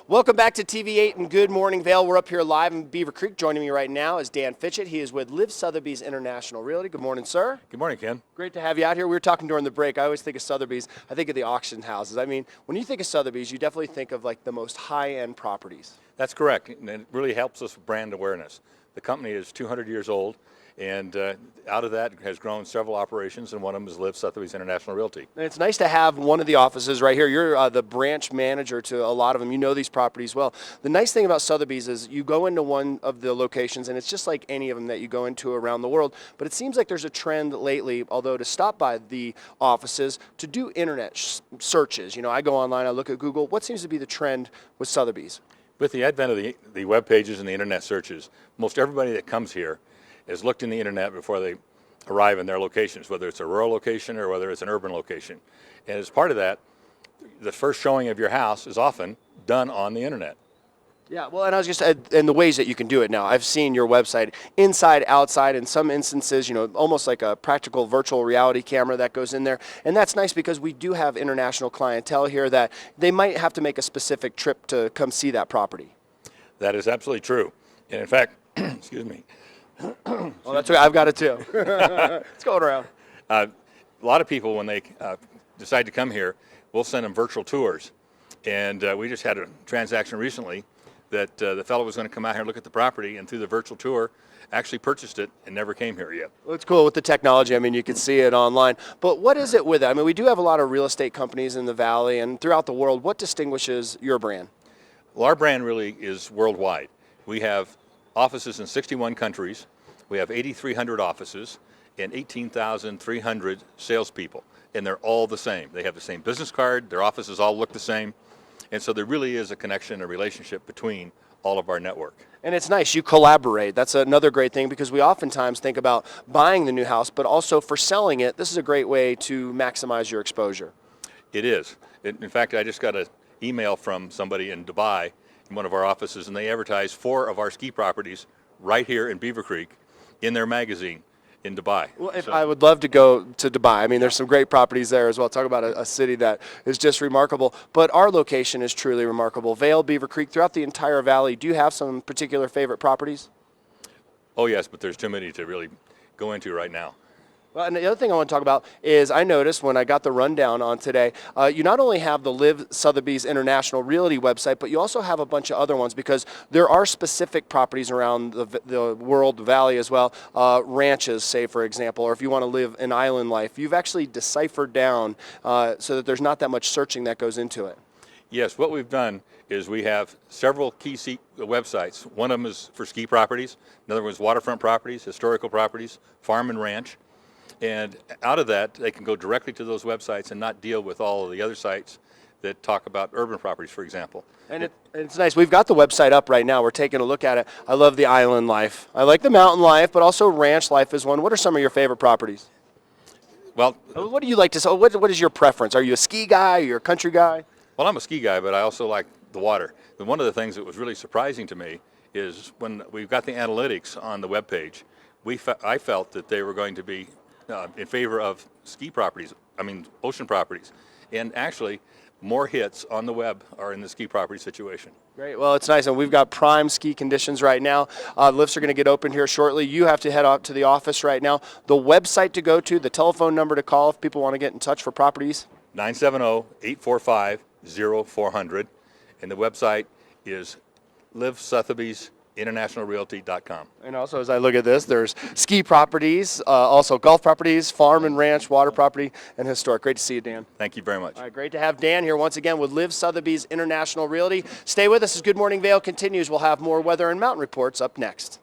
Welcome back to TV8 and Good Morning Vail. We're up here live in Beaver Creek. Joining me right now is Dan Fitchett. He is with LIV Sotheby's International Realty. Good morning, sir. Good morning, Ken. Great to have you out here. We were talking during the break. I always think of Sotheby's. I think of the auction houses. I mean, when you think of Sotheby's, you definitely think of like the most high-end properties. That's correct, and it really helps us with brand awareness. The company is 200 years old, and out of that has grown several operations, and one of them is LIV Sotheby's International Realty. And it's nice to have one of the offices right here. You're the branch manager to a lot of them. You know these properties well. The nice thing about Sotheby's is you go into one of the locations, and it's just like any of them that you go into around the world. But it seems like there's a trend lately, although to stop by the offices, to do internet searches. You know, I go online, I look at Google. What seems to be the trend with Sotheby's? With the advent of the web pages and the internet searches, most everybody that comes here has looked in the internet before they arrive in their locations, whether it's a rural location or whether it's an urban location. And as part of that, the first showing of your house is often done on the internet. Yeah, well, and I was just, and the ways that you can do it now. I've seen your website inside, outside, in some instances, you know, almost like a practical virtual reality camera that goes in there. And that's nice because we do have international clientele here that they might have to make a specific trip to come see that property. That is absolutely true. And in fact, excuse me. Well, that's okay. I've got it too. It's going around. A lot of people, when they decide to come here, we'll send them virtual tours. And we just had a transaction recently that the fellow was going to come out here and look at the property, and through the virtual tour, actually purchased it and never came here yet. Well, it's cool with the technology. I mean, you can see it online. But what is it with it? I mean, we do have a lot of real estate companies in the Valley and throughout the world. What distinguishes your brand? Well, our brand really is worldwide. We have offices in 61 countries. We have 8,300 offices and 18,300 salespeople, and they're all the same. They have the same business card. Their offices all look the same. And so there really is a connection, a relationship between all of our network. And it's nice, you collaborate. That's another great thing because we oftentimes think about buying the new house, but also for selling it, this is a great way to maximize your exposure. It is. In fact, I just got an email from somebody in Dubai in one of our offices, and they advertise 4 of our ski properties right here in Beaver Creek in their magazine in Dubai. Well, I would love to go to Dubai. I mean, there's some great properties there as well. Talk about a city that is just remarkable. But our location is truly remarkable. Vail, Beaver Creek, throughout the entire valley. Do you have some particular favorite properties? Oh, yes, but there's too many to really go into right now. Well, and the other thing I want to talk about is I noticed when I got the rundown on today, you not only have the LIV Sotheby's International Realty website, but you also have a bunch of other ones because there are specific properties around the world, the valley as well, ranches, say, for example, or if you want to live an island life. You've actually deciphered down so that there's not that much searching that goes into it. Yes, what we've done is we have several key websites. One of them is for ski properties, another one is waterfront properties, historical properties, farm and ranch. And out of that, they can go directly to those websites and not deal with all of the other sites that talk about urban properties, for example. And it's nice. We've got the website up right now. We're taking a look at it. I love the island life. I like the mountain life, but also ranch life is one. What are some of your favorite properties? Well, what do you like to say? What is your preference? Are you a ski guy? Are you a country guy? Well, I'm a ski guy, but I also like the water. And one of the things that was really surprising to me is when we've got the analytics on the webpage, I felt that they were going to be in favor of ski properties, ocean properties. And actually, more hits on the web are in the ski property situation. Great. Well, it's nice. And we've got prime ski conditions right now. Lifts are going to get open here shortly. You have to head out to the office right now. The website to go to, the telephone number to call if people want to get in touch for properties? 970-845-0400. And the website is livsotheby'sinternationalrealty.com. And also, as I look at this, there's ski properties, also golf properties, farm and ranch, water property, and historic. Great to see you, Dan. Thank you very much. All right, great to have Dan here once again with LIV Sotheby's International Realty. Stay with us as Good Morning Vail continues. We'll have more weather and mountain reports up next.